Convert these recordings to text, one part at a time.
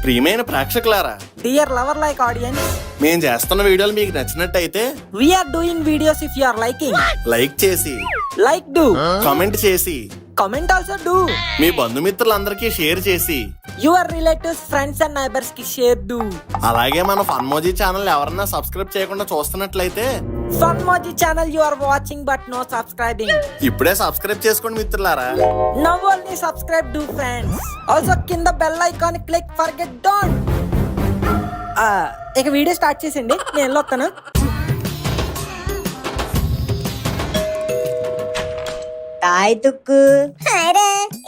ప్రియమైన ప్రేక్షకులారా, dear lover like audience, మేం చేస్తున్న వీడియోలు మీకు నచ్చినట్టయితే we are doing videos. If you are liking, like చేసి, like do, కామెంట్ చేసి, comment also do. మీ బంధుమిత్రులందరికీ షేర్ చేసి, Your relatives, friends and neighbors కి share do. అలాగే మన ఫన్మోజీ ఛానల్ ఎవరన్నా సబ్స్క్రైబ్ చేయకుండా చూస్తున్నట్లయితే Funmoji channel you are watching but no subscribing. ఇప్పుడే సబ్స్క్రైబ్ చేసుకోండి మిత్రులారా. Now only subscribe do friends. Also కింద bell icon click forget don't. ఇక వీడియో స్టార్ట్ చేసేయండి, నేను వెళ్ళొస్తాను. తాయ్ తుక్కు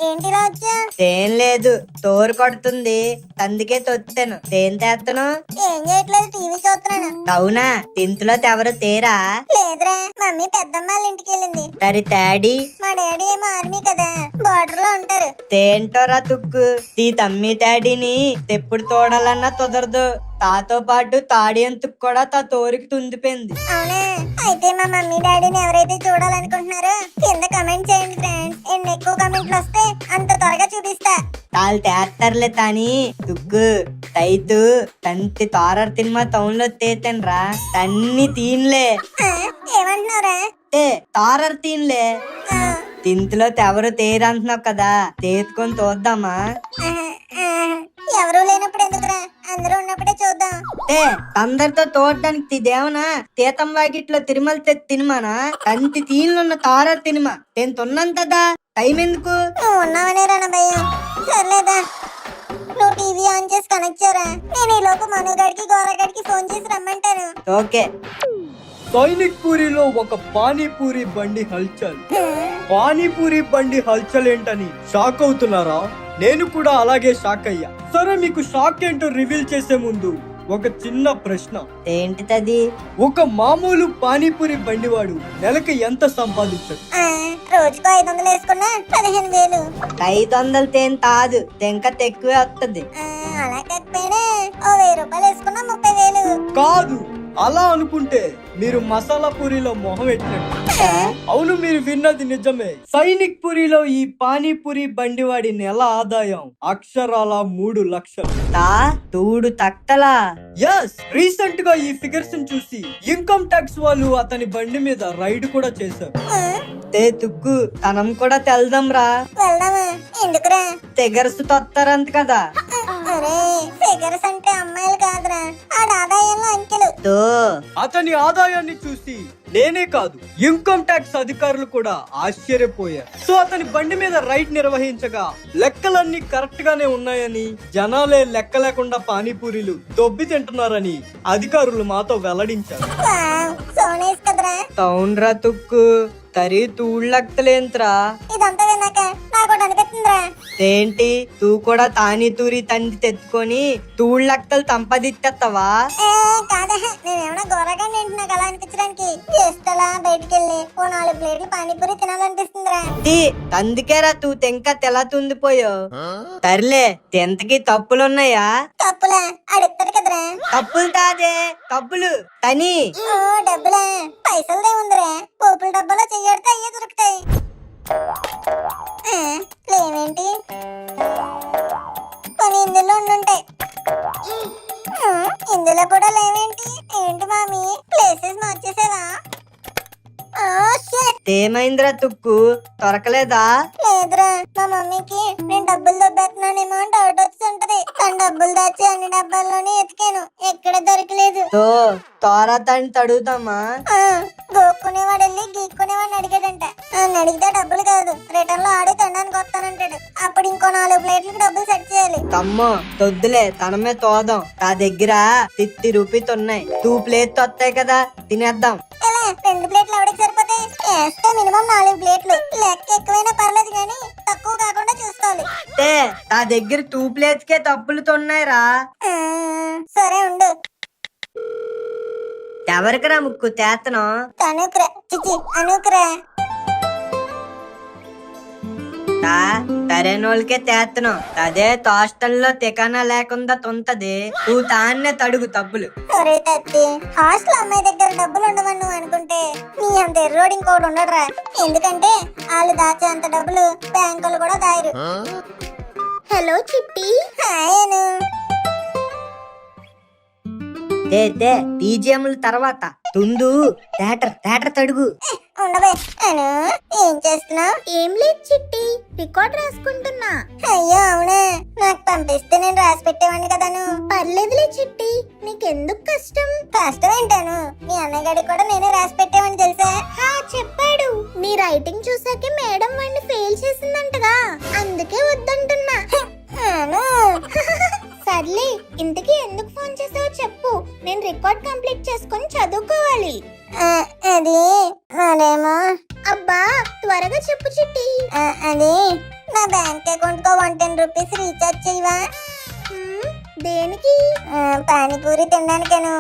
ఏంటి రోజు తేం లేదు, తోరు కొడుతుంది, అందుకే తొత్తాను. తేం తెత్తను. ఏం చేయట్లేదు, టీవీ చూస్తున్నాను. అవునా, తింతులో తెవరు తేరా? లేదురా, మమ్మీ పెద్దమ్మ వాళ్ళ ఇంటికి వెళ్ళింది. తరి తాడి మా డాడీ ఏమో ఆర్మీ కదా, బార్డర్ లో ఉంటారు. తేంటోరా తుక్కు, తీ తమ్మి తాడిని తెప్పుడు తోడాలన్నా కుదరదు. తాతో పాటు తాడి ఎందుకు కూడా తా తోరికి తుందిపోయింది. అవునా, అయితే మా మమ్మీ డాడీని ఎవరైతే చూడాలనుకుంటున్నారో కింద కమెంట్ చేయండి ఫ్రెండ్స్. ఎన్ని ఎక్కువ కమెంట్లు వస్తే అంత త్వరగా చూపిస్తా. తాళ్ళు తేత్తర్లే తాని తుక్కు తైతు తంతి తోరర్ తిన్మా టౌన్ లో తేతన్రా తన్ని తీన్లే. ఏమంటున్నారా? తోరర్ తీన్లే. ఆ, తింతులో తెవరు తేరంటున్నావు కదా, తేతుకొని చూద్దామా? ఎవరూ లేనప్పుడు ఎందుకురా, అందరూ ఉన్నప్పుడే చూద్దాం. అందరితో తోడడానికి తిదేవనా తీతం వాకిట్లో తిరుమల తినమానా తంతి తీన్లున్న తోరర్ తినమా నేను తున్నంతదా టైం ఎందుకు? నువ్వు ఉన్నావనే రాన భయం. సర్లేదా, నువ్వు టీవీ ఆన్ చేసి కనెక్ట్ చేయరా, నేను ఈ లోపు మనుగాడికి గోరగాడికి ఫోన్ చేసి రమ్మంటాను. ఓకే. సైనిక్ పూరిలో ఒక పానీపూరి బండి హల్చల్. పానీపూరి బండి హల్చల్ ఏంటని షాక్ అవుతున్నారా? నేను కూడా అలాగే షాక్ అయ్యా. సరే, మీకు షాక్ ఏంటో రివీల్ చేసే ముందు ఒక చిన్న ప్రశ్న. ఏంటిది? ఒక మామూలు పానీపూరి బండివాడు నెలకి ఎంత సంపాదించడు? రోజుకు 500 వేసుకున్నా 15,000. 500 తేన్ తాదు, తెంక తెక్కువే వస్తుంది. అలా కాకపోయినా ఓ 1000 రూపాయలు వేసుకున్నా 30,000. కాదు, అలా అనుకుంటే మీరు మసాలా పూరిలో మొహం ఎట్టినట్టు. అవును, మీరు విన్నది నిజమే. సైనిక్ పూరిలో ఈ పానీపూరి బండివాడి నెల ఆదాయం అక్షరాల 3 లక్షలు. తా తూడు తట్టలా. ఎస్, రీసెంట్ గా ఈ ఫిగర్స్ చూసి ఇన్కమ్ ట్యాక్స్ వాళ్ళు అతని బండి మీద రైడ్ కూడా చేశారు. తే తుక్కు తనం కూడా తెల్దాంరా. వెళ్దామా? ఎందుకురా? తెగర్సు తొత్తారంత కదా. అరే, ఫిగర్స్ అంటే అమ్మాయిలు కాదురా, ఆడ ఆదాయంలో అంకెలు. తో అతని ఆదాయాన్ని చూసి నేనే కాదు, ఇన్కమ్ ట్యాక్స్ అధికారులు కూడా ఆశ్చర్యపోయారు. సో అతని బండి మీద రైడ్ నిర్వహించగా లెక్కలన్నీ కరెక్ట్ గానే ఉన్నాయని, జనాలే లెక్క లేకుండా పానీపూరీలు దొబ్బి తింటున్నారని అధికారులు మాతో వెల్లడించారు. వావ్, సో నైస్ కదరా. తౌన్రా తుక్కు తరి తూళ్ళక్తలేంత్రా. ఇదంతా విన్నాక నాకు ఒకటి అనిపిస్తుందిరా. ఏంటి, తూ కూడా తాని తూరి తండ్రి తెచ్చుకొని తూళ్ళక్తలు సంపాదిత్తవా? కాదా, నేనేమన్నా గోరగా ఏంటి నాకు అలా అనిపించడానికి. జస్ట్ అలా బయటికి వెళ్ళి ఓ 4 ప్లేట్లు పానీపూరి తినాలనిపిస్తుందిరా. అందుకేరా తూ తెంక తెలా తుందిపోయో. సర్లే, తెంతకి తప్పులున్నాయా? తప్పులా? అడుగుతాడు కదరా. తప్పులు తాదే, తప్పులు తని. ఓ డబ్బులా? పైసలదే ఉందిరా, పోపుల డబ్బాలో చెయ్యడితే అయ్యే దొరుకుతాయి. లేవేంటి? కొన్ని ఇందులో ఉండుంటాయి. ఇందులో కూడా లేవేంటి? ఏంటి మామీ, ప్లేసెస్ మార్చేసావా? ఏమైందిరా తుక్కు, దొరకలేదా? లేదురా, మా మమ్మీకి నేను డబ్బులు దొబ్బేస్తున్నానేమో అని డౌట్ వస్తుంటది. తను డబ్బులు దాచి అన్ని డబ్బాల్లోనే ఎతికాను, ఎక్కడ దొరకలేదు. తో తోరా తాని తడుగుతామా? గోక్కునేవాడు వెళ్ళి గీక్కునేవాడిని అడిగాడంట. నన్ను అడిగితే డబ్బులు కాదు, రిటర్న్ లో ఆడి తినడానికి వస్తానంటాడు. అప్పుడు ఇంకో 4 ప్లేట్లకు డబ్బులు సెట్ చేయాలి. తమ్మో తొద్దులే, తనమే తోదాం. నా దగ్గర 50 రూపీస్ ఉన్నాయి. 2 ప్లేట్ వస్తాయి కదా, తినేద్దాం. ఎలా 2 ప్లేట్లు ఎవరికి సరిపోతాయి? వేస్తే మినిమం 4 ప్లేట్లు. లెక్క ఎక్కువైనా పర్లేదు కానీ తక్కువ కాకుండా చూసుకోవాలి. నా దగ్గర 2 ప్లేట్స్ కే తప్పులుతున్నాయిరా. సరే ఉండు. ఎవరికరా ముక్కు తేతనం? తనుకురా, చిచి అనుకురా. సరైనోళ్ళకే తేత్తనం. అదే తోస్టల్లో తికానా లేకుండా తుంటది. నువ్వు తాన్నే తడుగు తప్పులు. ఒరే తత్తి, హాస్టల్ అమ్మాయి దగ్గర డబ్బులు ఉండవని నువ్వు అనుకుంటే నీ అంత ఎర్రోడు ఇంకోటి ఉండడురా. ఎందుకంటే వాళ్ళు దాచే అంత డబ్బులు బ్యాంకులు కూడా దాయరు. హలో చిట్టి. హాయ్ అను. తే టీజీఎంల తర్వాత తుందు థియేటర్ తడుగు. ఉండవే అను, ఏం చేస్తున్నావు? ఏం లేదు చిట్టి, రికార్డ్ రాసుకుంటున్నా. అయ్యో అవునా, నాకు పంపిస్తే నేను రాసి పెట్టేవాడిని కదాను. పర్లేదులే చిట్టి, నీకెందుకు కష్టం? కష్టం ఏంటాను, మీ అన్నగాడికి కూడా నేనే రాసి పెట్టేవాడిని తెలుసా? చెప్పాడు. నీ రైటింగ్ చూసాకే మేడం వాడిని ఫెయిల్ చేసిందంటగా, అందుకే వద్దంటున్నా. సర్లే, ఇంతకీ ఎందుకు ఫోన్ చేసావో చెప్పు, నేను రికార్డ్ కంప్లీట్ చేసుకొని చదువుకోవాలి. అది అదేమో. అబ్బా త్వరగా చెప్పు చిట్టి. అది నా బ్యాంక్ అకౌంట్ కు 110 రూపీస్ రీఛార్జ్ చేయవా? దేనికి? పానీపూరి తినడానికేను.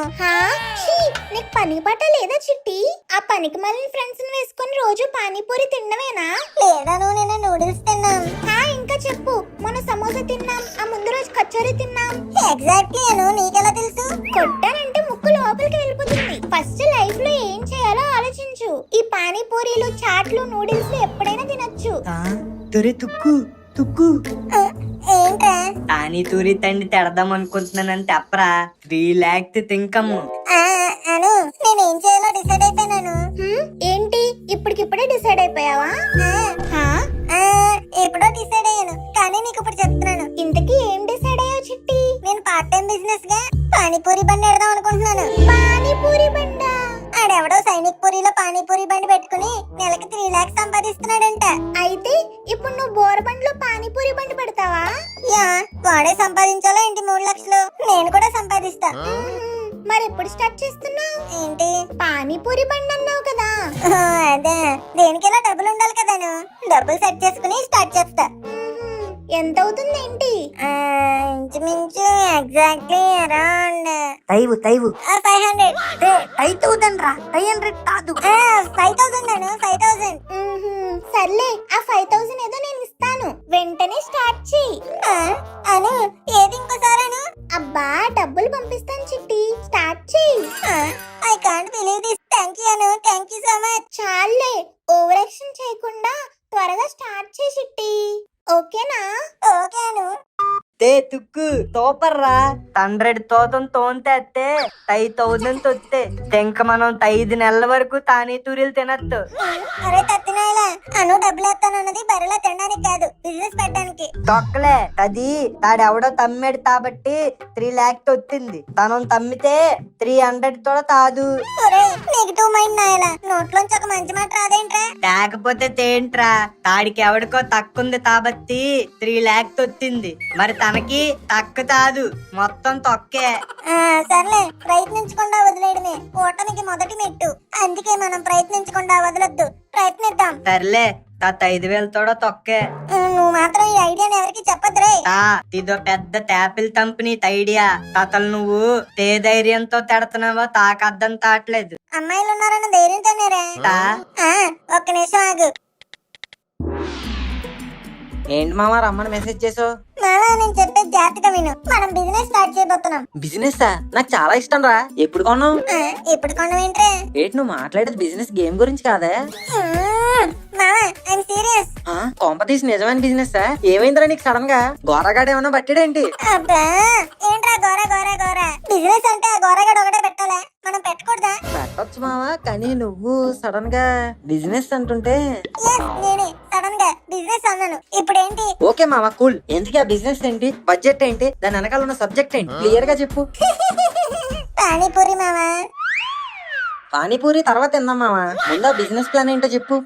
నీకు పని పాట లేదా చిట్టి? ఆ పనికి మళ్ళీ ఫ్రెండ్స్ వేసుకొని రోజు పానీపూరి తినడమేనా? లేదా నువ్వు నిన్న నూడిల్స్ తిన్నాం. ఇంకా చెప్పు, మొన్న సమోసా తిన్నాం, ఆ ముందు రోజు కచోరీ తిన్నాం. ఎగ్జాక్ట్లీ అను, నీకెలా తెలుసు? కొట్టానంటే ముక్కు లోపలికి వెళ్ళిపోతుంది. ఫస్ట్ లైఫ్ లో ఏం చేయాలో ఆలోచించు. ఈ పానీపూరీలు, చాట్లు, నూడిల్స్ ఎప్పుడైనా తినొచ్చు. తురి తుక్కు ఏంట్రా? పానీపూరి తండి తెడదాం అనుకుంటున్నానని చెప్పరా. 3 lakhs తింకమ్ము. అను, నేనేం చేయాలో డిసైడ్ అయిపోయాను. ఏంటి, ఇప్పటికిప్పుడే డిసైడ్ అయిపోయావా? ఎప్పుడో డిసైడ్ అయ్యాను, కానీ నీకు ఇప్పుడు చెప్తున్నాను. ఇంతకీ ఏం డిసైడ్ అయ్యావు చిట్టి? నేను పార్ట్ టైం బిజినెస్ గా పానీపూరి బండి పెడదాం అనుకుంటున్నాను. పానీపూరి బండా? ఆడెవడో సైనిక్ పూరిలో పానీపూరి బండి పెట్టుకుని నెలకి 3 lakhs సంపాదిస్తున్నాడంట. అయితే ఇప్పుడు నువ్వు బోరబండిలో పానీపూరి బండి పెడతావా? యా, వాడే సంపాదించాలో ఏంటి 3 లక్షలు, నేను కూడా సంపాదిస్తా. మరి ఎప్పుడు స్టార్ట్ చేస్తున్నావు? ఏంటి, పానీపూరి బండి అన్నావు కదా. అదే, దేనికైనా డబ్బులు ఉండాలి కదాను. డబ్బులు సెట్ చేసుకుని స్టార్ట్ చేస్తా. ఎంత అవుతుంది ఏంటి? ఇంచుమించు ఎగ్జాక్ట్లీ అరౌండ్ తైవు 500. 5,000 రా, 500 కాదు. 5,000 అను, 5,000. సర్లే, ఆ 5,000 ఏదో నేను ఇస్తాను, వెంటనే స్టార్ట్ చెయ్యి. అను, ఏది ఇంకోసారి అను? అబ్బా డబ్బులు పంపిస్తాను చిట్టి, స్టార్ట్ చెయ్యి. I can't believe this. Thank you Anu, thank you so much. చాలే, ఓవర్ యాక్షన్ చేయకుండా త్వరగా స్టార్ట్ చేయి చిట్టి, ఓకేనా? ఓకే అను. తుక్కు తోపర్రా. 100 తోతం తోంతే 5,000 తొత్తే తెంక మనం 5 నెలల వరకు పానీపూరీలు తినొచ్చు. అరే తత్తినాయలా, అను డబ్బులు ఎత్తానన్నది బరిలో తినడానికి కాదు, బిజినెస్ పెట్టడానికి. తొక్కలే, అది తాడెవడో తమ్మాడు కాబట్టి 3 lakhs వచ్చింది. తనం తమ్మితే 300 కూడా తాదు. నెగిటివ్ మైండ్ నాయలా, నోట్లోంచి ఒక మంచి మాట రాదేంట్రా? లేకపోతే తేంట్రా, తాడికి ఎవడికో తక్కుంది కాబట్టి 3 lakhs వచ్చింది. మరి తనకి తక్కు తాదు, మొత్తం తొక్కే. సర్లే, ప్రయత్నించకుండా వదిలేయడమే ఓటమికి మొదటి మెట్టు, అందుకే మనం ప్రయత్నించకుండా వదలొద్దు, ప్రయత్నిద్దాం. సర్లే, 5,000 తోడ తొక్కే. నువ్వు మాత్రం ఈ ఐడియాని ఎవరికి చెప్పద్దురే. ఇదో పెద్ద ట్యాపిల్ కంపెనీ ఐడియా. తాతలు నువ్వు తే ధైర్యంతో తెడుతున్నావో తాకద్దం తాట్లేదు. అమ్మాయిలు ఉన్నారన్న ధైర్యంతోనేరా. ఒక్క నిమిషం ఆగు. ఏంటి మామ రమ్మని మెసేజ్ చేసావు? మామా, నేను చెప్పేది జాగ్రత్తగా విను. మనం బిజినెస్ స్టార్ట్ చేయబోతున్నాం. బిజినెస్ నాకు చాలా ఇష్టం రా. ఎప్పుడు కొన్నావు? ఎప్పుడు కొన్నావు ఏంట్రా? ఏంటి నువ్వు మాట్లాడేది బిజినెస్ గేమ్ గురించి కాదా? మామా, ఐఎమ్ సీరియస్. కాంపిటీషన్ నిజమైన బిజినెస్. ఏమైందిరా నీకు సడన్ గా? గోరగాడు ఏమన్నా పట్టాడేంటి? అబ్బా, ఏంట్రా గోరా గోరా గోరా? బిజినెస్ అంటే ఆ గోరగాడు ఒకటే పెట్టాలా, మనం పెట్టకూడదా? పెట్టొచ్చు మావా, కానీ నువ్వు సడన్ గా బిజినెస్ అంటుంటే. నేనే సడన్ గా బిజినెస్ అన్నాను. ఇప్పుడు ఏంటి? ఓకే మావా, కూల్. ఎందుకు ఆ బిజినెస్ ఏంటి, బడ్జెట్ ఏంటి, దాని వెనకాల ఉన్న సబ్జెక్ట్ ఏంటి, క్లియర్ గా చెప్పు. పానీపూరి మామా. పానీపూరి తర్వాత తిందాం మావా, ముందు బిజినెస్ ప్లాన్ ఏంటో చెప్పు.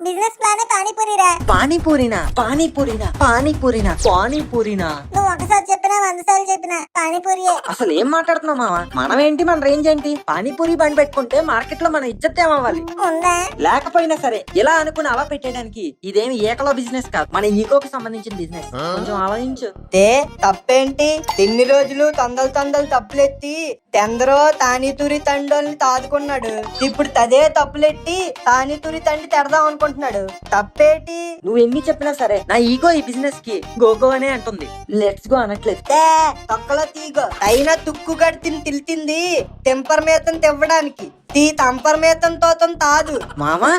బిజినెస్ ప్లాన్ పానీపూరిరా. పానీపూరినా? పానీపూరినా? పానీపూరినా? పానీపూరినా? నువ్వు ఒకసారి చెప్పినా 100 సార్లు చెప్పినా పానీపూరియే. అసలు ఏం మాట్లాడుతున్నావు మావా? మనం ఏంటి, మన రేంజ్ ఏంటి? పానీపూరి బండి పెట్టుకుంటే మార్కెట్ లో మన ఇజ్జత్ ఏమవ్వాలి? ఉందా? లేకపోయినా సరే ఇలా అనుకుని అలా పెట్టేయడానికి ఇదేమి ఏకలో బిజినెస్ కాదు, మన ఈగోకి సంబంధించిన బిజినెస్. కొంచెం ఆలోచించు. తప్పేంటి? ఇన్ని రోజులు తొందలు తప్పులెత్తి తెందరో తానీతూరి తండోల్ని తాదుకున్నాడు. ఇప్పుడు తదే తప్పులెట్టి తానీతూరి తండి తెడదాం అనుకుంటున్నాడు. తప్పేటి? నువ్వు ఎన్ని చెప్పినా సరే నా ఈగో ఈ బిజినెస్ కి గో అనే అంటుంది, లెట్స్ గో అనట్లేదు. తొక్కలో తీగో అయినా తుక్కు గడితిని తిల్తింది టెంపర్మేతం తెవ్వడానికి, తంపర్మేతంతో తాదు. మామా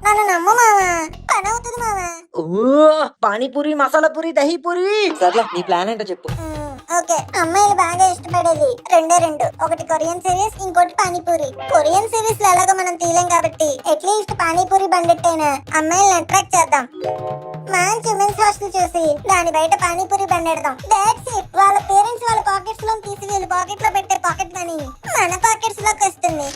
నన్ను నమ్ము మామా, పని అవుతుంది మామా. ఓ పానీపూరి, మసాలా పూరి, దహీ పూరి. సర్లే, నీ ప్లాన్ ఏంటో చెప్పు. ఓకే, అమ్మాయిలు బాగా ఇష్టపడేది రెండే రెండు, ఒకటి కొరియన్ సిరీస్, ఇంకోటి పానీపూరి. కొరియన్ సిరీస్ లో ఎలాగో మనం తీయలేం కాబట్టి అట్లీస్ట్ పానీపూరి బండెట్టైనా అమ్మాయిలను అట్రాక్ట్ చేద్దాం. మంచి ఉమెన్స్ హాస్టల్ చూసి దాని బయట పానీపూరి బండెడదాం. That's it. వాళ్ళ పేరెంట్స్ వాళ్ళ పాకెట్స్ లో తీసి వీళ్ళ పాకెట్ లో పెట్టే పాకెట్ మనీ మన పాకెట్స్ లోకి వస్తుంది.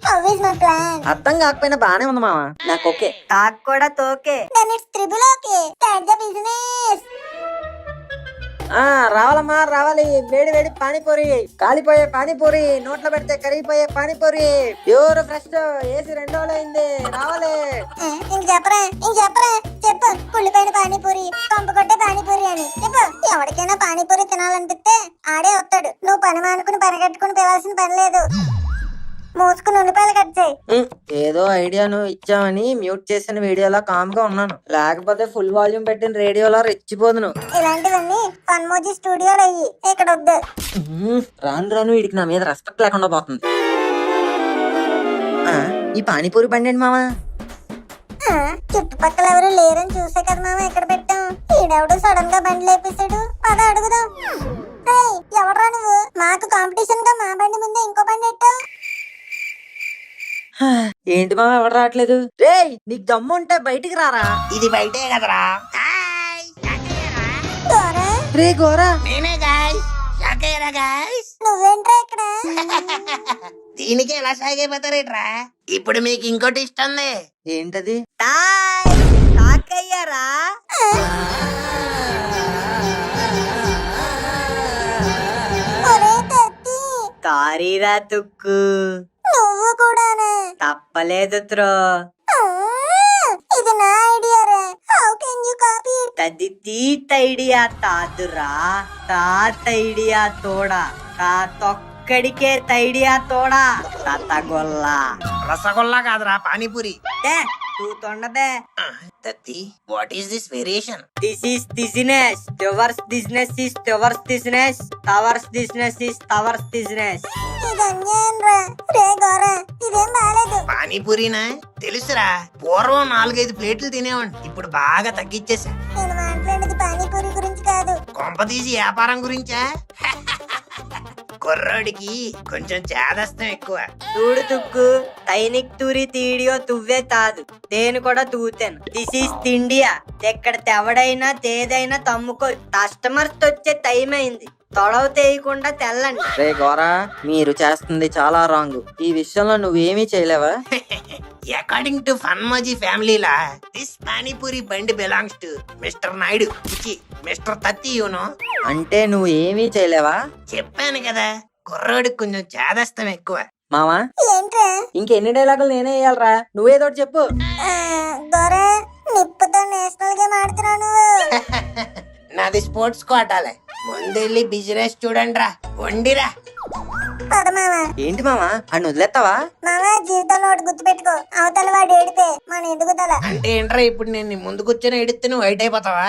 How is my plan? అర్థం కాకపోయినా బానే ఉంది మామ, నాకు ఓకే. నాకు కూడా తోకే. Then it's triple okay. Start the business. రావాలమ్మా రావాలి, వేడి వేడి పానీపూరి, కాలిపోయే పానీపూరి, నోట్లో పెడితే కరిగిపోయే పానీపూరి, ప్యూర్ ఫ్రెష్, ఏసీ 2 రోజులు అయింది, రావాలి. ఇంక చెప్పరా చెప్పు. కుళ్ళిపోయిన పానీపూరి, కంపు కొట్టే పానీపూరి అని చెప్పు. ఎవరికైనా పానీపూరి తినాలనిపిస్తే ఆడే వస్తాడు. నువ్వు పని మానుకుని పరిగెట్టుకుని పిలవాల్సిన పని లేదు. మూసుకుని ఉల్లిపాయలు కట్ చేయి. ఏదో ఐడియాను ఇచ్చామని మ్యూట్ చేసిన వీడియోలో కామ్ గా ఉన్నాను, లేకపోతే ఫుల్ వాల్యూమ్ పెట్టిన రేడియోలో రెచ్చిపోదును. ఇలాంటివన్నీ ఫన్మోజీ స్టూడియోలో అయ్యి ఇక్కడ వద్దు. రాను రాను వీడికి నా మీద రెస్పెక్ట్ లేకుండా పోతుంది. ఈ పానీపూరి బండి ఏంటి మామా? చుట్టుపక్కల ఎవరు లేరని చూసే కదా మామ ఇక్కడ పెట్టాం. ఈడెవడు సడన్ గా బండి లేపేశాడు. పద అడుగుదాం. ఎవడ్రా నువ్వు? మాకు కాంపిటీషన్ గా మా బండి ముందే ఇంకో బండి ఎట్టావు. ఏంటి మామ ఎవరు రావట్లేదు? రేయ్, నీకు దమ్ము ఉంటే బయటికి రారా. ఇది బయటే కదరా. గోరా, రే గోరా, నేనే గాయ్స్, షాకయ్యరా గాయ్స్. నువ్వేంట్రా ఇక్కడ? దీనికి ఎలా సాగైపోతారేట్రా? ఇప్పుడు మీకు ఇంకోటి ఇస్తుంది. ఏంటది? తాకయ్యారా? ఒరే తత్తి, సారీరా తుక్కు, నువ్వు కూడానా? తప్పలేదు త్రో. ఇది నా ఐడియా రా. How can you copy it? తది తీతైడియా తాదురా, తాతైడియా తోడా, తా తొక్కడికే తైడియా తోడా, తతగొల్లా. రసగుల్లా కాదురా, పానీపూరి. తూ తొండబే. తత్తి, what is this variation? This is business. Yours business is yours business. Ours business is ours business. ఇది అన్యాయం రా. రే గోరా, ఇదేం బాలేదు. పానీపూరినా? తెలుసురా, పూర్వం 4-5 ప్లేట్లు తినేవాడిని, ఇప్పుడు బాగా తగ్గించేసా. నేను మాట్లాడేది పానీపూరి గురించి కాదు. కొంపదీసి వ్యాపారం గురించా? కుర్రోడికి కొంచెం చేదస్తం ఎక్కువ. చూడు తుక్కు, తైనిక్ తూరి తీడియో తువ్వే తాదు, నేను కూడా తూతాను. This is తిండియా. ఎక్కడ తెవడైనా తేదైనా తమ్ముకో. కస్టమర్స్ వచ్చే టైం అయింది, తొడవ తేయకుండా తెల్లండి. రే గోరా, మీరు చేస్తుంది చాలా రాంగ్. ఈ విషయంలో నువ్వేమీ చేయలేవా? అకార్డింగ్ టు ఫన్మోజీ ఫ్యామిలీలా, this panipuri bandi belongs to mister Naidu, mister Tatti. You know, అంటే నువ్వు ఏమీ చేయలేవా? చెప్పాను కదా, కుర్రోడికి కొంచెం చేదస్తం ఎక్కువ. మామా, ఏంట్రా? ఇంకెన్ని డైలాగులు నేనే వేయాలరా? నువ్వేదో ఒకటి చెప్పు. గోరా, నిప్పుతో నేషనల్ గేమ్ ఆడుతున్నావు నువ్వు. నాది స్పోర్ట్స్ కోటాలే. ముందెళ్ళి బిజినెస్ చూడండి రా, వండిరా. పద మామా. ఏంటి మామా, అని వదిలేస్తావా? మామా, జీవితంలో ఒకటి గుర్తుపెట్టుకో, అవతల వాడు ఏడిపే మన ఎదుగుదల. అంటే ఏంట్రా, ఇప్పుడు నేను నీ ముందు కూర్చొని ఎడితే నువ్వు హైట్ అయిపోతావా?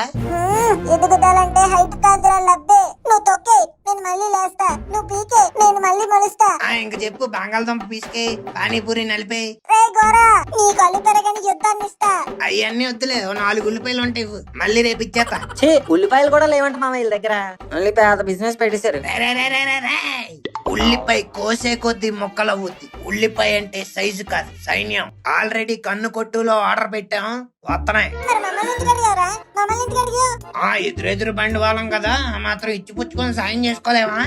ఎదుగుదలంటే హైట్ కాదురా, లబ్బే. నువ్వు తొక్కే, నేను మళ్ళీ లేస్తా. నువ్వు పీకే, నేను మళ్ళీ మొలుస్తా. ఇంక చెప్పు, బంగాళదుంప పీసుకే, పానీపూరి నలిపే. రే గోరా, నీ కళ్ళు పెరగని యుద్ధాన్ని ఇస్తా. అవన్నీ వద్దులే, 4 ఉల్లిపాయలు ఉంటాయి, మళ్ళీ రేపు ఇచ్చేస్తా. ఛీ, ఉల్లిపాయలు కూడా లేవంట మామ వీళ్ళ దగ్గర. మళ్ళీ పెద్ద బిజినెస్ పెట్టేశారు. ఉల్లిపాయ కోసే కొద్ది మొక్కలు అవుద్ది. ఉల్లిపాయ అంటే సైజు కాదు, సైన్యం. ఆల్రెడీ కన్ను కొట్టులో ఆర్డర్ పెట్టాం, వస్తున్నాయి. మరి మమ్మల్ని ఎందుకు అడిగారా? మమ్మల్ని ఎందుకు అడిగావు? ఎదురెదురు బండి వాళ్ళం కదా, ఆ మాత్రం ఇచ్చిపుచ్చుకొని సాయం చేసుకోలేమా?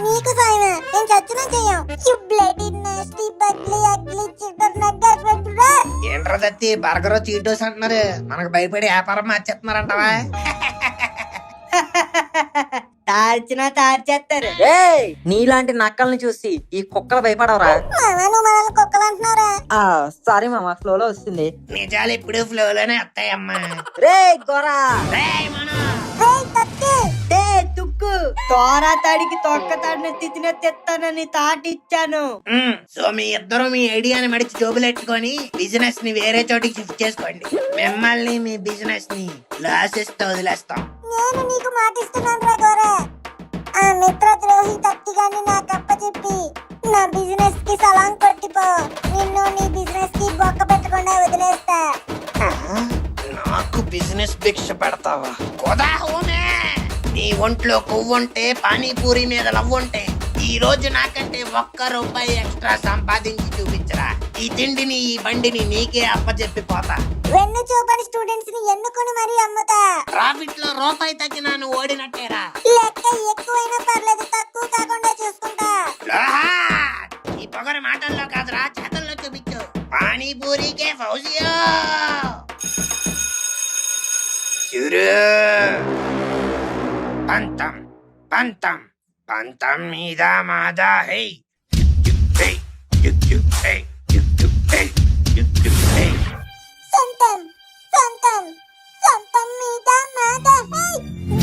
నీకు సాయమా? నేను చచ్చినా చెయ్యం. You bloody nasty, ugly, ugly, cheater, nugget, రా. ఏంట్రా దత్తి, బర్గర్ చీటోస్ అంటున్నారు, మనకు భయపడి వ్యాపారం మార్చేస్తున్నారంటవా? తార్చినా తార్చేస్తారు. ఏయ్, నీలాంటి నక్కల్ని చూసి ఈ కుక్కలు భయపడవరా? మామా, నువ్వు మనల్ని కుక్కలు అంటున్నారా? సారీ మామ, ఫ్లోలో వస్తుంది. నిజాలు ఎప్పుడు ఫ్లోలోనే వస్తాయమ్మా. రే గోరా, రేయ్ మనో. రే తత్తి, తుక్కు, తోరా తాడికి తొక్క తాడిని స్థితిని తెస్తానని తాటిచ్చాను. సో మీ ఇద్దరు మీ ఐడియాని మడిచి జోబులెట్టుకొని బిజినెస్ ని వేరే చోటికి షిఫ్ట్ చేసుకోండి. మిమ్మల్ని మీ బిజినెస్ ని లాసెస్ తో వదిలేస్తాం. నేను నీకు మాటిస్తున్నాను రా గోరా. ఆ మిత్ర ద్రోహి తత్తిగాని నాకు అప్పచెప్పి నా బిజినెస్ కి సలాం కొట్టిపో. నిన్ను నీ బిజినెస్ కి బొక్క పెట్టకుండా వదిలేస్తా. నాకు బిజినెస్ భిక్ష పెడతావా? కోదా హోమే. నీ ఒంట్లో కొవ్వుంటే పానీపూరి మీద లవ్వుంటే ఈ రోజు నాకంటే ₹1 ఎక్స్ట్రా సంపాదించి చూపించరా. ఈ తిండిని ఈ బండిని నీకే అప్పచెప్పిపోతా. వెన్ను చూపని స్టూడెంట్స్ ని ఎన్నుకొని మరీ అమ్ముతా. ప్రాఫిట్ లో రూపాయి తగ్గినా నువ్వు ఓడినట్టేరా. లెక్క ఎక్కువైనా పర్లేదు, తక్కువ కాకుండా చూసుకుంటా. లోహా! ఈ పొగరు మాటల్లో కాదురా, చేతల్లో చూపించు. పానీపూరికే ఫౌజియో చూరు. పంతం పంతం పంతం మీద మాదా హై. హై, హై, హై, హై. సొంతం సొంతం సొంతం మీద మాద హై.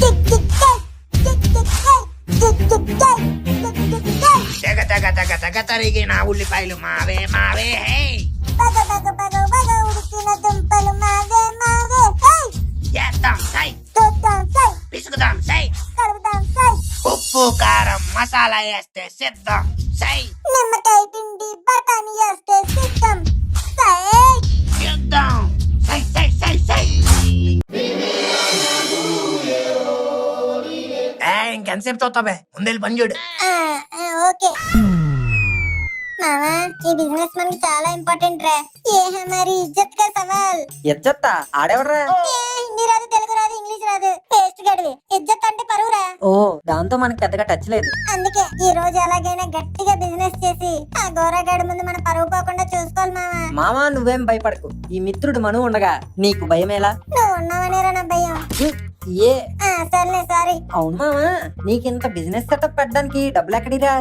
దిక్ దిక్ హై, దిక్ దిక్ హై, దిక్ దిక్ హై, దిక్ దిక్ హై. తెగ తెగ తెగ తెగ తరిగిన ఉల్లిపాయలు మావే మావే హై. బగ బగ బగ బగ ఉడికిన దుంపలు మావే మావే హై. చేద్దాం సై, చూద్దాం సై, పిసుకుదాం సై. కలుపుదాం సై. ఉప్పు కారం మసాలా వేస్తే సిద్ధం సై. నిమ్మకాయ పిండి బఠానీ వేస్తే సిద్ధం సై. యుద్ధం సై సై సై సై. ఇంకెంతసేపు చూస్తావే, ముందెళ్ళి పని చూడు. ఓకే మామా, ఈ బిజినెస్ మనకి చాలా ఇంపార్టెంట్ రా. ఏ హమారీ ఇజ్జత్ కా సవాల్. ఇజ్జత్తా ఆడేవడరా? హిందీ రాదు, తెలుగు రాదు, ఇంగ్లీష్ రాదు. పేస్ట్ గడివి. ఇజ్జత్ అంటే పరువురా. ఓ దాంతో మనకి పెద్దగా టచ్ లేదు. అందుకే ఈ రోజు ఎలాగైనా గట్టిగా బిజినెస్ చేసి ఆ గోరగాడి ముందు మన పరువు పోకుండా చూసుకోవాలి మామా. మామా నువ్వేం భయపడకు, ఈ మిత్రుడు మను ఉండగా నీకు భయమేలా? నువ్వు ఉన్నావనేరా నా భయం. ఏ సర్లే సారీ. అవును మామా, నీకింత బిజినెస్ సెటప్ పెట్టడానికి డబ్బులు ఎక్కడిరా?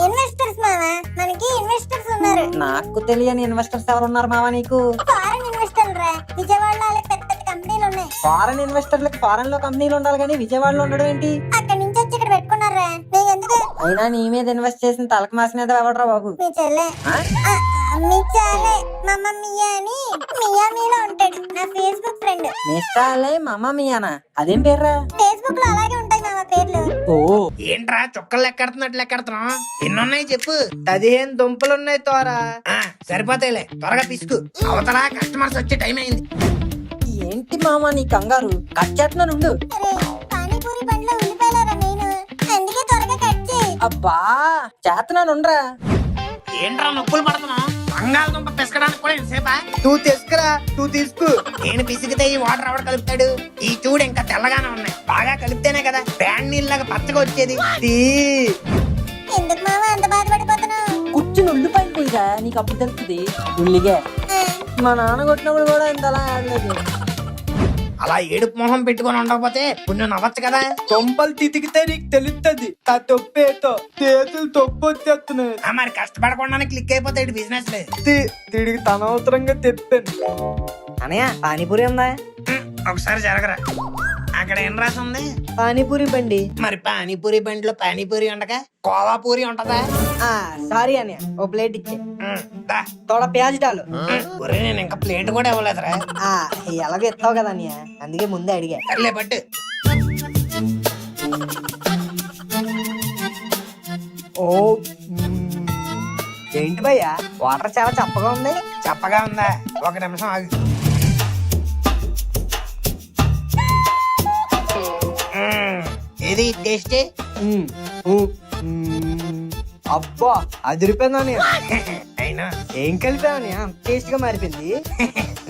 ఇన్వెస్టర్స్ మామా, మనకి ఇన్వెస్టర్స్ ఉన్నారు. నాకు తెలియని ఇన్వెస్టర్స్ ఎవరు ఉన్నారు మామా నీకు? ఫారెన్ ఇన్వెస్టర్లు రా. విజయవాడలో వాళ్ళకి పెద్ద పెద్ద కంపెనీలు ఉన్నాయి. ఫారెన్ ఇన్వెస్టర్లకు ఫారెన్ లో కంపెనీలు ఉండాలి కానీ విజయవాడలో ఉండడం ఏంటి? అక్కడి నుంచి వచ్చి ఇక్కడ పెట్టుకున్నారా. నీకు ఎందుకు? అయినా నీ మీద ఇన్వెస్ట్ చేసిన తలక మాసిన ఎవడరా బాబు? మీ చెల్లె. ఆ? మీ చాలే మమ్మ మియా అని మియామీలో ఉంటాడు, నా ఫేస్బుక్ ఫ్రెండ్. మిస్టాలే మమ్మ మియానా? అదేం పేర్రా? ఫేస్బుక్ లో అలాగే ఉంటాయి మామ పేర్లు. ఓ ఏంట్రా చుక్కలు లెక్కెడుతున్నట్లు లెక్కెడుతున్నాం? ఎన్నున్నాయి చెప్పు. 15 దుంపలున్నాయి తోరా. సరిపోతాయిలే, త్వరగా పిసుకు. అవతల కస్టమర్స్ వచ్చే టైం అయింది. ఏంటి మామా నీ కంగారు? కట్ చేస్తున్నానుండు. అరే పానీపూరి బండ్లో ఉల్లిపాయలరా నేను, అందుకే త్వరగా కట్ చేయి. అబ్బా చేస్తున్నానుండ్రా. ఏంట్రా నొప్పులు పడుతున్నావు? బంగాళదుంప పిసకడానికి కూడా ఎంతసేపా? నువ్వు తీసుకురా, నువ్వు తీసుకు. నేను పిసికితే ఈ వాటర్ ఎవడు కలుపుతాడు? ఈ చూడు ఇంకా తెల్లగానే ఉన్నాయి. బాగా కలిపితేనే కదా బ్యాండ్ నీళ్ళగా పచ్చగా వచ్చేది. తీ. ఎందుకు మామ అంత బాధపడిపోతున్నావు? కూర్చుని ఉల్లిపాయలు పోయిరా, నీకు అప్పుడు తెలుస్తుంది. ఉల్లిగే మా నాన్న కొట్టినప్పుడు కూడా ఇంత అలా ఆడలేదు. అలా ఏడుపు మొహం పెట్టుకొని ఉండకపోతే పుణ్యం నవ్వచ్చు కదా. దుంపలు తితికితే నీకు తెలుస్తుంది ఆ తొప్పేతో. చేతులు తొప్పు వచ్చేస్తున్నాయి. మరి కష్టపడకుండానే క్లిక్ అయిపోతాయి బిజినెస్ లే. తిడిగి తనవసరంగా తెప్పాను. అనయ్య పానీపూరి ఉందా? ఒకసారి జరగరా. అక్కడ ఏం రాసి ఉంది? పానీపూరి బండి. మరి పానీపూరి బండిలో పానీపూరి ఉండగా కోవా పూరి ఉంటదా? సారీ అన్నయ్య, ఓ ప్లేట్ ఇచ్చే. దా. తోడ ప్యాజ్ డాలు. ఒరే నేను ఇంకా ప్లేట్ కూడా ఇవ్వలేదురా. ఎలాగో ఎత్తావు కదా అన్నయ్య, అందుకే ముందే అడిగా. సర్లే పట్టు. ఓ ఏంటి భయ్యా, వాటర్ చాలా చప్పగా ఉంది. చప్పగా ఉందా? ఒక నిమిషం ఆగు. ఏది టేస్ట్? అబ్బా అదిరిపోయిందని. అయినా ఏం కలిపావని అంత టేస్ట్ గా మారిపోయింది?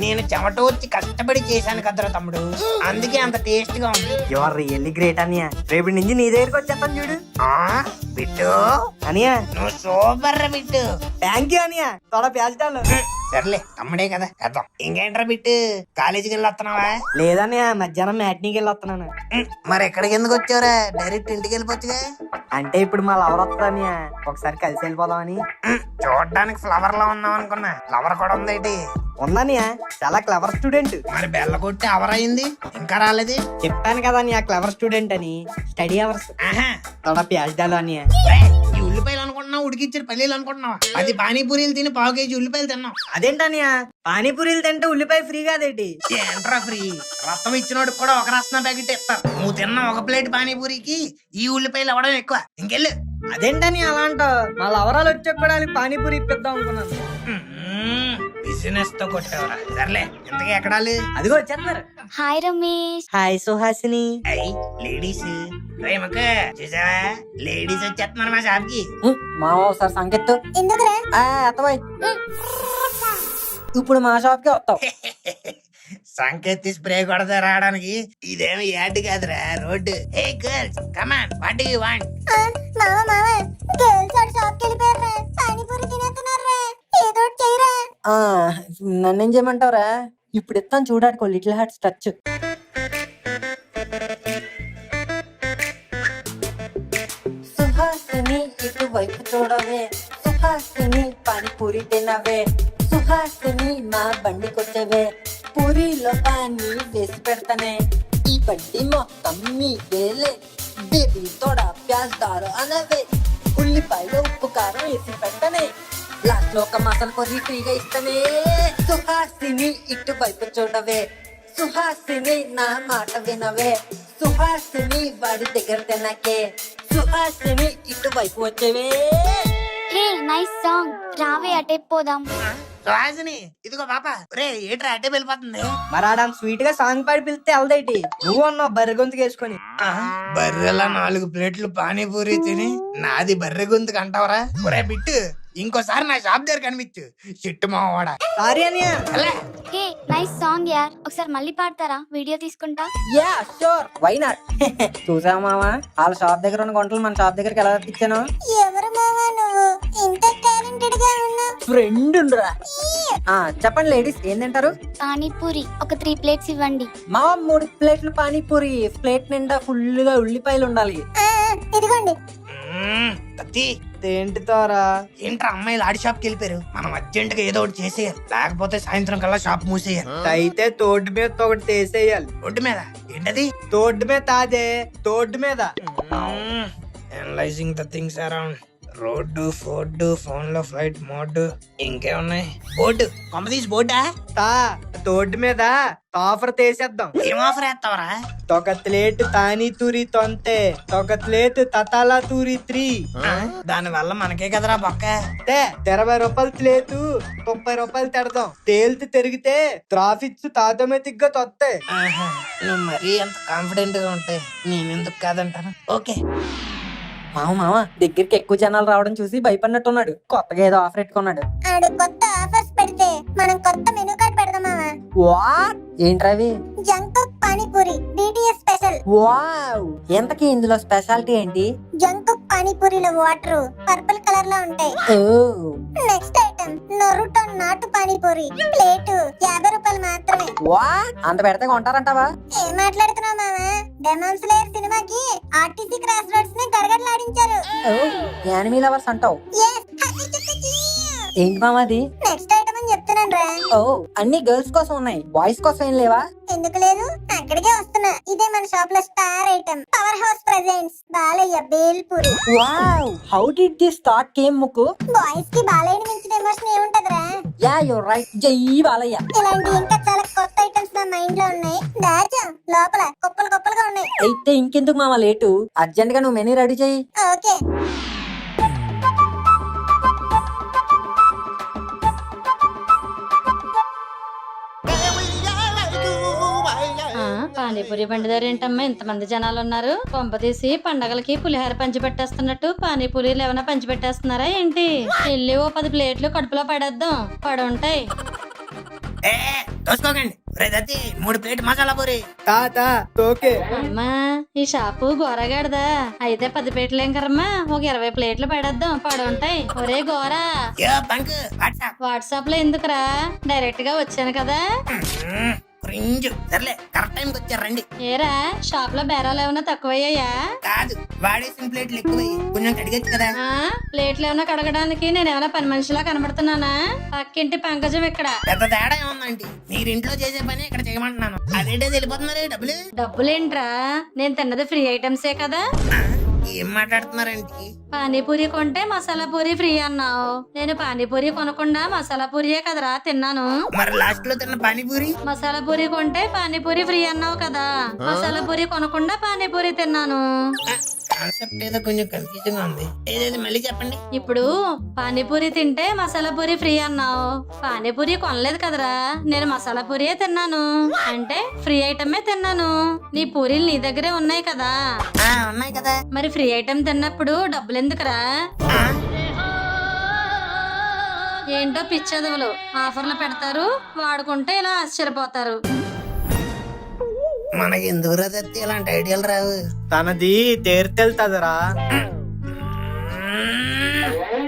నేను చెమటోర్చి కష్టపడి చేశాను కదరా తమ్ముడు, అందుకే అంత టేస్ట్ గా ఉంది. యువర్ రియల్లీ గ్రేట్ అన్నయ్య. రేపటి నుంచి నీ దగ్గరికి వచ్చేస్తాను చూడు. బిట్టు అన్నయ్య నువ్వు సూపర్ రా బిట్టు. థ్యాంక్ యూ అన్నయ్య. తోడ ప్యాజ్ డాలు. సర్లే తమ్ముడే కదా చేద్దాం. ఇంకేంట్రా బిట్టు, కాలేజీకి వెళ్ళి వస్తున్నావా? లేదన్నయ్య, మధ్యాహ్నం మ్యాట్నీకి వెళ్ళి వస్తున్నాను. మరి ఎక్కడికి ఎందుకు వచ్చావురా? డైరెక్ట్ ఇంటికి వెళ్ళిపోవచ్చుగా. అంటే ఇప్పుడు మా లవర్ వస్తా అన్నయ్య, ఒకసారి కలిసి వెళ్ళిపోదామని. చూడడానికి ఫ్లవర్ లో ఉన్నావు అనుకున్నా, ఫ్లవర్ కూడా ఉందేటి? ఉందన్నయ్య, చాలా క్లవర్ స్టూడెంట్. మరి బెల్ల కొట్టి అవర్ అయింది, ఇంకా రాలేదు. చెప్పాను కదా అన్నయ్య క్లవర్ స్టూడెంట్ అని. Study hours. ఆహా. తోడ ప్యాజ్ డాలు అన్నయ్య. ఈ ఉల్లిపాయలు అనుకుంటున్నావు, ఉడికిచ్చిన పల్లీలు అనుకుంటున్నావా? 10 పానీపూరీలు తిని 1/2 కేజీ ఉల్లిపాయలు తిన్నావు. అదేంటన్నయ్య, పానీపూరీలు తింటే ఉల్లిపాయ ఫ్రీ కాదేటి? ఏంట్రా ఫ్రీ? రక్తం ఇచ్చినోడికి కూడా ఒక రసన ప్యాకెట్ ఇస్తారు. నువ్వు తిన్న ఒక ప్లేట్ పానీపూరికి ఈ ఉల్లిపాయలు అవ్వడం ఎక్కువ. ఇంకెళ్ళు. అదేంటని అలా అంటావు? మా లవరాలు వచ్చాక కూడా పానీపూరి ఇప్పిద్దాం అనుకున్నాను. బిజినెస్ తో కొట్టేవరా సర్లే ఇంతకీ ఎక్కడాలి అదిగో వచ్చేస్తున్నారు. హాయ్ రమేష్. హాయ్ సుహాసిని. అయ్యి లేడీస్ రేమక చూసావా లేడీస్ వచ్చేస్తున్నారు మా షాప్ కి మామ ఒకసారి సంకెత్తు. ఎందుకురా? అత్తబాయ్ ఇప్పుడు మా షాప్ కి వస్తావు. సంకెత్తి స్ప్రే కొడతా రావడానికి ఇదేమి యాడ్ కాదురా road. Hey girls come on what do you want? మామ గర్ల్స్ ఆడ షాప్ కి వెళ్ళిపోయారా? పానీపూరి తినేస్తున్నారా? ఏదో ఒకటి చేయరా. నన్నేం చేయమంటావురా? ఇప్పుడు ఇస్తాను చూడాడుకో లిటిల్ హార్ట్స్ టచ్. సుహాసిని ఇటువైపు చూడవే, సుహాసిని పానీపూరి తినవే, సుహాసిని మా బండికొచ్చేవే, పూరిలో పానీ వేసి పెడతానే, ఈ బండి మొత్తం మీవేలే, బేబీ తోడా ప్యాజ్ దారు అనవే, ఉల్లిపాయలు ఉప్పు కారం వేసి పెడతానే, లాస్ట్ లో ఒక మసాలా పొరి ఫ్రీగా ఇస్తానే. సుహాసిని ఇటువైపు చూడవే, సుహాసిని నా మాట వినవే, సుహాసిని వాడి దగ్గర తినకే, సుహాసిని ఇటువైపు వచ్చేవే. Hey nice song. రావే అటే పోదాం. సుహాసిని ఇదిగో పాప రే ఏట్రా అడ్డే వెళ్ళిపోతుంది. మరి ఆడ స్వీట్ గా సాంగ్ పాడి పిలిస్తే వెళ్దేటి? నువ్వు అన్నావు బర్రె గొంతుకు వేసుకొని. బర్రెలా 4 ప్లేట్లు పానీపూరి తిని నాది బర్రె గొంతుకు అంటావరా? ఒరే బిట్టు ఇంకోసారి నా షాప్ దగ్గర కనిపించు చెట్టు మావాడ. సారీ అనియా. హే నైస్ సాంగ్ యార్. ఒకసారి మళ్ళీ పాడతారా? వీడియో తీసుకుంటా. Yeah sure why not. చూసావా మావా వాళ్ళ షాప్ దగ్గర ఉన్న గుంటలు మన షాప్ దగ్గరికి ఎలా తెచ్చాను? ఎవరు మావా నువ్వు ఇంత టాలెంటెడ్ గా ఉన్నావు? ఫ్రెండ్ రా. చెప్పండి లేడీస్ ఏం తింటారు? పానీపూరి ఒక 3 ప్లేట్స్ ఇవ్వండి. మావా 3 ప్లేట్లు పానీపూరి, ప్లేట్ నిండా ఫుల్ గా ఉల్లిపాయలు ఉండాలి. ఇదిగోండి. తత్తి ఏంటితోరా? ఏంట్రా అమ్మాయిలు ఆడి షాప్ కి వెళ్ళిపోయారు. మనం అర్జెంట్ గా ఏదో ఒకటి చేసేయాలి, లేకపోతే సాయంత్రం కల్లా షాప్ మూసేయాలి. అయితే తోడ్డు మీద ఒకటి తీసేయాలి. రోడ్డు మీద ఏంటది? తోడ్డు మీద తాదే తోడ్డు మీద. Analysing the things around. Road Ford phone లో ఫ్లైట్ మోడ్ ఇంకేమున్నాయి? బోర్డు కొంపదీసి బోర్డా? తా తోడ్డు మీద ఆఫర్ తీసేద్దాం. ఏం ఆఫర్ వేస్తావరా? ఒక ప్లేట్ తానీ తూరి తొంతే, ఒక ప్లేట్ తతాలా తూరి 3. దాని వల్ల మనకే కదరా బొక్క. 20 రూపాయలు ప్లేటు 30 రూపాయలు తెడదాం. తేలితే తిరిగితే ట్రాఫిక్స్ ఆటోమేటిక్ గా తొత్తాయి. నువ్వు మరీ అంత కాన్ఫిడెంట్ గా ఉంటే నేను ఎందుకు కాదంటాను. ఓకే మామ దగ్గరికి ఎక్కువ జనాలు రావడం చూసి భయపడినట్టున్నాడు. కొత్తగా ఏదో ఆఫర్ పెట్టుకున్నాడు. ఆడు కొత్త ఆఫర్స్ పెడితే మనం కొత్త మెనూ కార్డ్ పెడదాం మావా. వాట్ ఏంట్రవి? Jungkook panipuri DTS special. Wow ఎంతకి ఇందులో స్పెషాలిటీ ఏంటి? జంకుక్ పానీపూరిలో వాటర్ పర్పుల్ కలర్ లో ఉంటాయి. ఓ నెక్స్ట్ ఐటమ్ నరుటో నాటు పానీపూరి ప్లేట్ 50 రూపాయలు మాత్రమే. వాట్ అంత పెడితే కొంటారంటావా? ఏం మాట్లాడుతున్నావు మావా? డెమాన్ స్లేయర్ సినిమాకి ఆర్టీసీ క్రాస్ రోడ్స్ ని గడగడలాడించారు. ఓ యానిమీ లవర్స్ అంటావు. Yes. ఏంటి మామది? నెక్స్ట్ ఐటమ్ అని చెప్తున్నాను రా. ఓ అన్ని గర్ల్స్ కోసం ఉన్నాయి, బాయ్స్ కోసం ఏం లేవా? ఎందుకు లేదు, అక్కడికే వస్తున్నా. ఇదే మన షాప్ లో star item power house presents Balayya bhelpuri. Wow how did this thought came ముక్కు? బాయ్స్ కి బాలయ్యని మించిన ఎమోషన్ ఏముంటదిరా? యా యు రైట్ జై బాలయ్య. ఇలాంటి ఇంకా చాలా కొత్త ఐటమ్స్ నా మైండ్ లో ఉన్నాయి. దాచా లోపల కుప్పలు కుప్పలుగా ఉన్నాయి. అయితే ఇంకెందుకు మామ లేటు, అర్జెంట్ గా నువ్వు మెనూ రెడీ చెయ్యి. ఓకే. పానీపూరి బండి దగ్గర ఏంటమ్మా ఇంతమంది జనాలు ఉన్నారు? కొంప తీసి పండగలకి పులిహార పంచి పెట్టేస్తున్నట్టు పానీపూరీలు ఏమైనా పంచి పెట్టేస్తున్నారా ఏంటి? వెళ్ళి ఓ 10 ప్లేట్లు కడుపులో పడేద్దాం, పడుంటాయి. తోసుకోకండి. 3 ప్లేట్ మసాలా పూరి. తాతా తోకే. అమ్మా ఈ షాపు గోరగాడదా? అయితే 10 ప్లేట్లు ఏం కరమ్మా, ఒక 20 ప్లేట్లు పడేద్దాం, పడుంటాయి. ఒరే గోరా వాట్సాప్ లో ఎందుకురా, డైరెక్ట్ గా వచ్చాను కదా. సర్లే కరెక్ట్ టైంకి వచ్చారు రండి. ఏరా షాప్ లో బేరాలు ఏమైనా తక్కువయ్యాయా? కాదు వాడేసిన ప్లేట్లు ఎక్కువయ్యి కొంచెం కడిగచ్చు కదా. ప్లేట్లు ఏమైనా కడగడానికి నేను ఏమైనా పని మనిషిలా కనబడుతున్నానా? పక్కింటి పంకజం ఇక్కడ. పెద్ద తేడా ఏముందండి, మీరు ఇంట్లో చేసే పని ఇక్కడ చేయమంటున్నాను. అదేంటే వెళ్ళిపోతున్నారు డబ్బులు. డబ్బులేంట్రా, నేను తిన్నది ఫ్రీ ఐటమ్సే కదా. ఏం మాట్లాడుతున్నారండి? పానీపూరి కొంటే మసాలా పూరి ఫ్రీ అన్నావు. నేను పానీపూరి కొనకుండా మసాలా పూరియే కదరా తిన్నాను. మరి లాస్ట్ లో తిన్న పానీపూరి? మసాలా పూరి కొంటే పానీపూరి ఫ్రీ అన్నావు కదా. మసాలా పూరి కొనకుండా పానీపూరి తిన్నాను. కాన్సెప్ట్ ఏదో కొంచెం కన్ఫ్యూజన్ గా ఉంది. ఏదేది మళ్ళీ చెప్పండి. ఇప్పుడు పానీపూరి తింటే మసాలా పూరి ఫ్రీ అన్నావు. పానీపూరి కొనలేదు కదరా, నేను మసాలా పూరియే తిన్నాను. అంటే ఫ్రీ ఐటమే తిన్నాను. నీ పూరీలు నీ దగ్గరే ఉన్నాయి కదా. ఉన్నాయి కదా. మరి ఫ్రీ ఐటమ్ తిన్నప్పుడు డబ్బులు ఎందుకురా? ఏంటో పిచ్చదవులు ఆఫర్లు పెడతారు, వాడుకుంటే ఇలా ఆశ్చర్యపోతారు. మనకి ఎందుకు రాదు ఇలాంటి ఐడియాలు రావు. తనది తేరితెళ్తాదరా.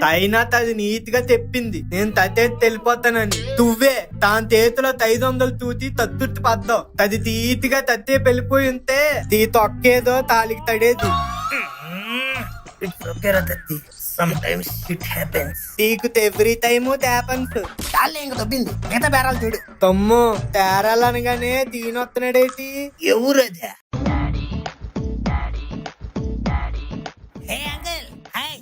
తైనా తది నీట్ గా తెప్పింది, నేను తతే తెలిపోతానని. తువ్వే తాను చేతిలో 500 తూతి తత్తుట్టు పద్దావు. తది తీతిగా తత్తే పెళ్ళిపోయి ఉంటే తీ తొక్కేదో తాలికి తడేది. Sometimes it happens. నీకు ఎవ్రీ టైము హ్యాపన్స్. చాలే ఇంక దొబ్బింది, మిగతా బేరాలు చూడు. తమ్ము తేరాలనగానే తీనొత్తనాడేటి. ఎవరదా? Hey uncle, hi.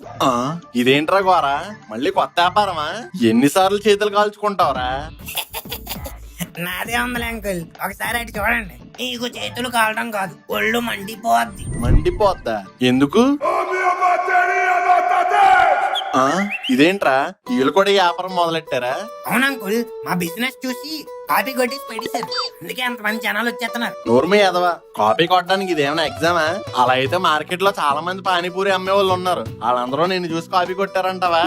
ఇదేంట్రా గోరా, మళ్ళీ కొత్త వ్యాపారమా? ఎన్నిసార్లు చేతులు కాల్చుకుంటావురా? నాదే ఉందిలే అంకుల్, ఒకసారి అటు చూడండి. నీకు చేతులు కావడం కాదు, ఒళ్ళు మండిపోద్ది. మండిపోద్దా? ఎందుకు? ఇదేంట్రా, వీళ్ళు కూడా ఈ వ్యాపారం మొదలెట్టారా? అవును అంకుల్, మా బిజినెస్ చూసి కాపీ కొట్టి పెట్టేశారు. అందుకే అంతమంది జనాలు వచ్చేస్తున్నారు. నోర్మి ఎదవా, కాపీ కొట్టడానికి ఇదేమైనా ఎగ్జామా? అలా అయితే మార్కెట్ లో చాలా మంది పానీపూరి అమ్మే వాళ్ళు ఉన్నారు, వాళ్ళందరూ నిన్ను చూసి కాపీ కొట్టారంటావా?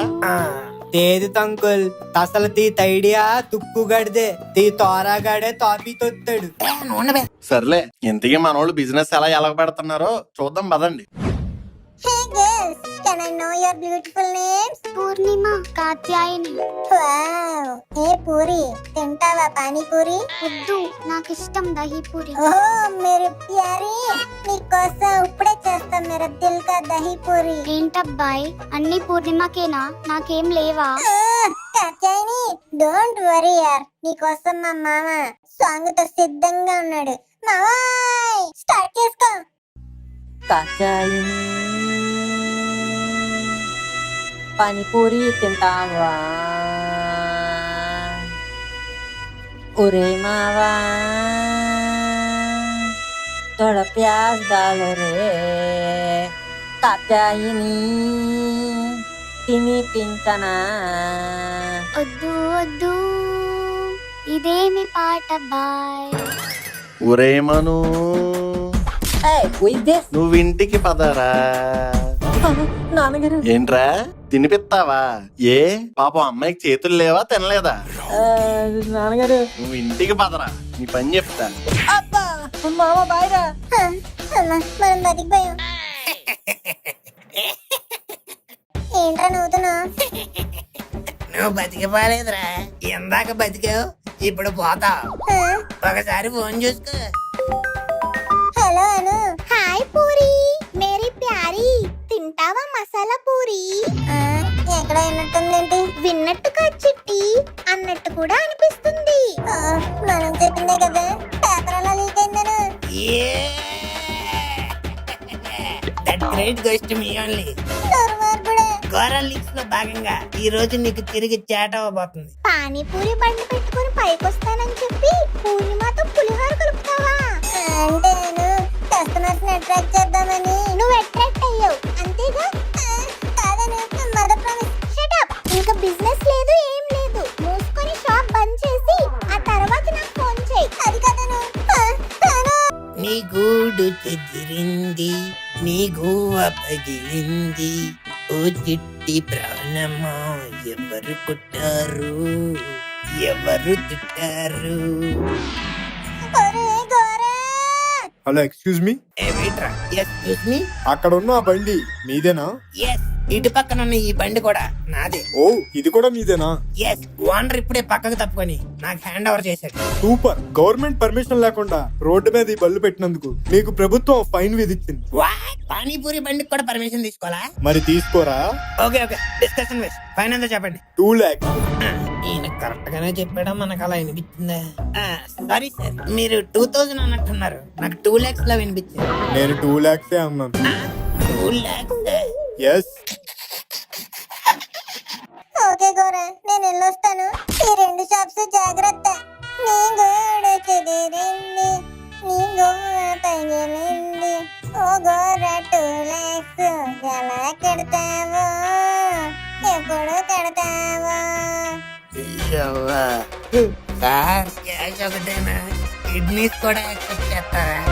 తేది తంకుల్, అసలు తీ తైడియా తుక్కు గడిదే, తీ తోరాగాడే తాపీ తొత్తాడు. సర్లే, ఇంతకీ మనోళ్ళు బిజినెస్ ఎలా పెడుతున్నారో చూద్దాం పదండి. Hey girls, can I know your beautiful names? Purnima, Katyayani. Wow, ఏ పూరి తింటావా పానీపూరి? వద్దు, నాకు ఇష్టం దహీ పూరి. ఓహ్ మేరీ ప్యారీ, నీకోసం ఇప్పుడే చేస్తా మేరా దిల్ కా దహీ పూరి. ఏంటబ్బాయ్, అన్ని పూర్ణిమకేనా, నాకేం లేవా? కాత్యాయని, డోంట్ వరీ యార్, నీకోసం మా మామ సాంగ్ తో సిద్ధంగా ఉన్నాడు. మావాయ్ స్టార్ట్ చేసుకో. కాచాయిని పానీపూరి తింటావా? ఒరే మావా తోడ ప్యాజ్ डालो रे. కాచాయిని తినిపించనా? వద్దు వద్దు, ఇదేమి పాట బాయ్. ఒరే మను, దిస్ నువ్వు ఇంటికి పదరా. నాన్నగారు. ఏంట్రా, తినిపిస్తావా? ఏ పాపం అమ్మాయికి చేతులు లేవా, తినలేదా? నాన్నగారు. నువ్వు ఇంటికి పదరా, నీ పని చెప్తా. అబ్బా మామ బాయ్రా. మనం బతికిపోయాం. ఏంట్రా నవ్వుతున్నా? నువ్వు బతికిపోలేదురా, ఇందాక బతికావు, ఇప్పుడు పోతావు. ఒకసారి ఫోన్ చూసుకో. హలో అను. హాయ్ పూరి, మేరీ ప్యారీ, తింటావా మసాలా పూరి? ఎక్కడ విన్నట్టుందేంటి? విన్నట్టు కాదు చిట్టి, అన్నట్టు కూడా అనిపిస్తుంది. మనం చెప్పిందే కదా, పేపర్ అలా లీక్ అయిందను. That great goes to me only. Gora leaks లో భాగంగా ఈ రోజు నీకు తిరిగి చాట్ అవ్వబోతుంది. పానీపూరి బండి పెట్టుకుని పైకొస్తానని చెప్పి పూర్ణిమతో పులిహోర కలుపుతావా? అంటే కస్టమర్స్ ని అట్రాక్ట్ చేద్దామని. నువ్వు అట్రాక్ట్ అయ్యావు అంతేగా? కాదను, మదర్ ప్రామిస్. Shut up. ఇంకా బిజినెస్ లేదు, ఏం లేదు. మూసుకొని షాప్ బంద్ చేసి ఆ తర్వాత నాకు ఫోన్ చేయి. అది కదను. నీ గూడు చెదిరింది, నీ గువ్వ పగిలింది, ఓ చిట్టి ప్రాణమా ఎవరు కొట్టారు, ఎవరు తిట్టారు? Hello, excuse me. Excuse me. అక్కడ ఉన్న ఆ బండి మీదేనా? ఎస్, ఇటు పక్కన ఉన్న ఈ బండి కూడా నాదే. ఓ, ఇది కూడా మీదేనా? ఎస్, ఓనర్ ఇప్పుడే పక్కకు తప్పుకొని నాకు హ్యాండ్ ఓవర్ చేశాడు. సూపర్. గవర్నమెంట్ పర్మిషన్ లేకుండా రోడ్డు మీద ఈ బళ్ళు పెట్టినందుకు మీకు ప్రభుత్వం ఫైన్ విధించింది. వాట్? పానీపూరి బండికి కూడా పర్మిషన్ తీసుకోవాలా? మరి తీసుకోరా? Okay okay, discussion waste. Fine ఎంతో చెప్పండి. 2 lakhs. ఈయన కరెక్ట్ గానే చెప్పాడా, మనకు అలా వినిపించిందా? సారీ సార్, మీరు 2000 అన్నట్టున్నారు, నాకు 2 lakhs లా వినిపించింది. నేను 2 lakhs అన్నాను. 2 lakhs? ఎస్. ఓకే గోరా, నేను వెళ్ళొస్తాను. ఈ 2 షాప్స్ జాగ్రత్త. నీ గోడ చెదిరింది, నీ గోడ పగిలింది, ఓ గోరా 2 lakhs. ట్యాక్స్ ఎలా కడతావో, ఎప్పుడు కడతావో? సార్ క్యాష్ ఒకటేనా, కిడ్నీస్ కూడా యాక్సెప్ట్ చేస్తారా?